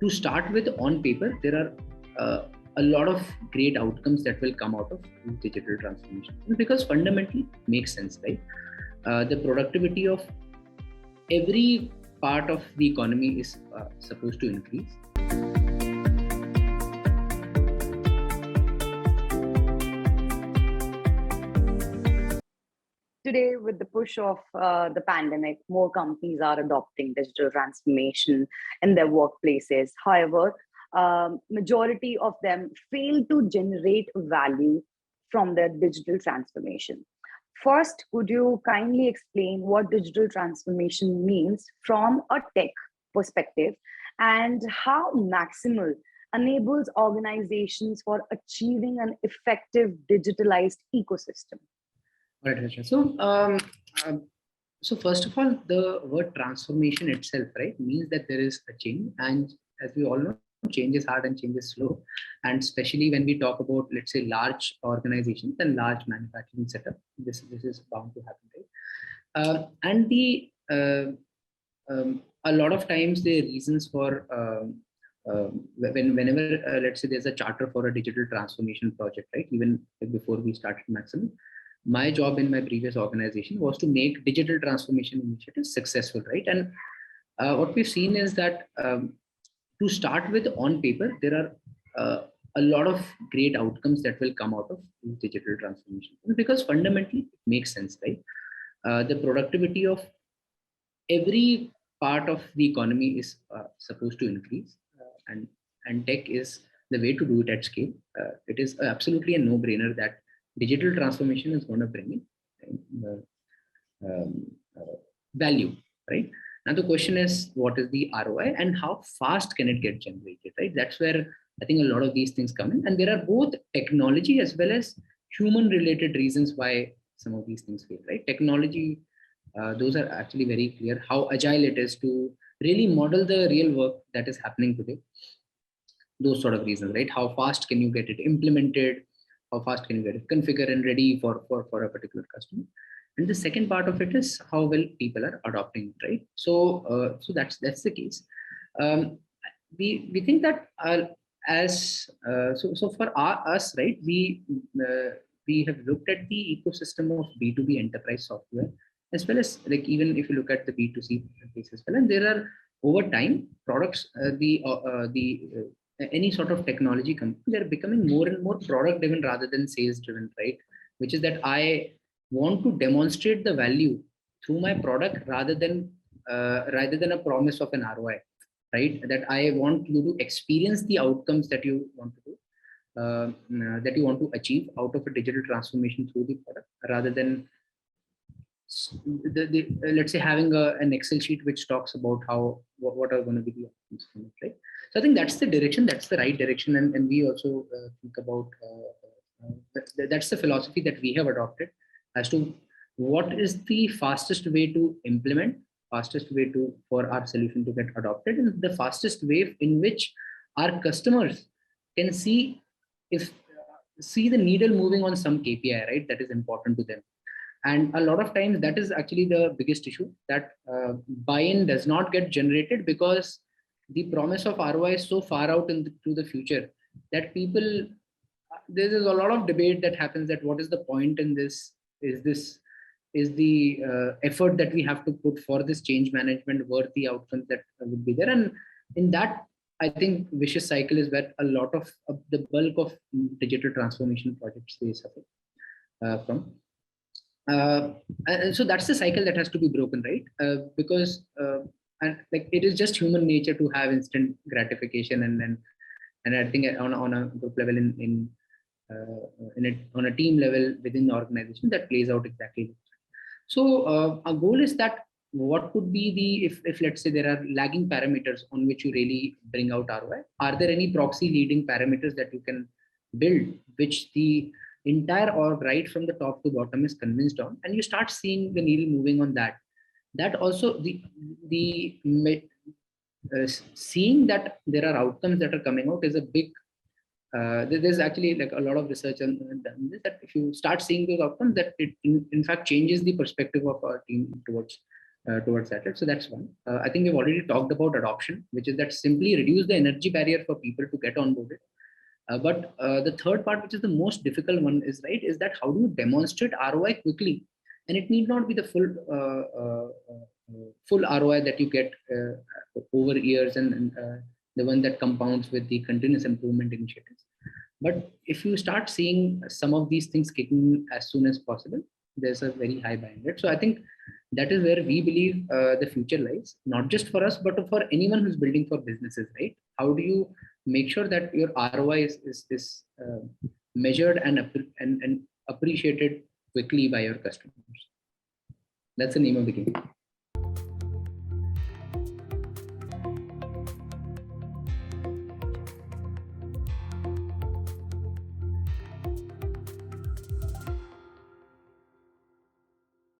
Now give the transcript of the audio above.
To start with, on paper, there are a lot of great outcomes that will come out of digital transformation, because fundamentally it makes sense, right? The productivity of every part of the economy is supposed to increase. Today, with the push of the pandemic, more companies are adopting digital transformation in their workplaces. However, majority of them fail to generate value from their digital transformation. First, could you kindly explain what digital transformation means from a tech perspective and how Maximl enables organizations for achieving an effective digitalized ecosystem? Right, Harsha. So first of all, the word transformation itself, right, means that there is a change, and as we all know, change is hard and change is slow, and especially when we talk about, let's say, large organizations and large manufacturing setup, this is bound to happen, right? And the a lot of times the reasons for whenever let's say there's a charter for a digital transformation project, right? Even before we started Maximum, my job in my previous organization was to make digital transformation initiatives successful, right? And what we've seen is that to start with, on paper, there are a lot of great outcomes that will come out of digital transformation, because fundamentally it makes sense, right? The productivity of every part of the economy is supposed to increase, and tech is the way to do it at scale. It is absolutely a no-brainer that digital transformation is going to bring in value, right? Now the question is, what is the ROI and how fast can it get generated, right? That's where I think a lot of these things come in, and there are both technology as well as human-related reasons why some of these things fail, right? Technology, those are actually very clear. How agile it is to really model the real work that is happening today. Those sort of reasons, right? How fast can you get it implemented? How fast can you get it configured and ready for a particular customer? And the second part of it is how well people are adopting it, right? So that's the case. We think that so for us, right? We have looked at the ecosystem of B2B enterprise software, as well as, like, even if you look at the B2C piece as well, and there are, over time, products, any sort of technology company, they're becoming more and more product driven rather than sales driven, right? Which is that I want to demonstrate the value through my product rather than a promise of an ROI, right? That I want you to experience the outcomes that you want to do, that you want to achieve out of a digital transformation through the product, rather than let's say having an Excel sheet which talks about what are going to be the outcomes from it, right? So I think that's the direction, that's the right direction, and we also think about that's the philosophy that we have adopted as to what is the fastest way to implement, fastest way to for our solution to get adopted, and the fastest way in which our customers can see the needle moving on some KPI, right? That is important to them. And a lot of times that is actually the biggest issue, that buy-in does not get generated because the promise of ROI is so far out into the future that people, there is a lot of debate that happens, that what is the point in this? Is the effort that we have to put for this change management worth the outcomes that would be there? And in that, I think, vicious cycle is where a lot of the bulk of digital transformation projects they suffer from. And so that's the cycle that has to be broken, right? Because and like, it is just human nature to have instant gratification, and I think on a group level, on a team level within the organization, that plays out exactly. So our goal is that what could be the, if let's say there are lagging parameters on which you really bring out ROI, are there any proxy leading parameters that you can build, which the entire org, right from the top to bottom, is convinced on, and you start seeing the needle moving on that. That also seeing that there are outcomes that are coming out is a big. There's actually like a lot of research on this, that if you start seeing those outcomes, that it in fact changes the perspective of our team towards towards that. Right? So that's one. I think we've already talked about adoption, which is that simply reduce the energy barrier for people to get onboarded. But the third part, which is the most difficult one, is that how do you demonstrate ROI quickly? And it need not be the full ROI that you get over years, and the one that compounds with the continuous improvement initiatives. But if you start seeing some of these things kicking as soon as possible, there's a very high buy-in rate. So I think that is where we believe the future lies, not just for us, but for anyone who's building for businesses, right? How do you make sure that your ROI is measured and appreciated quickly by your customers? That's the name of the game.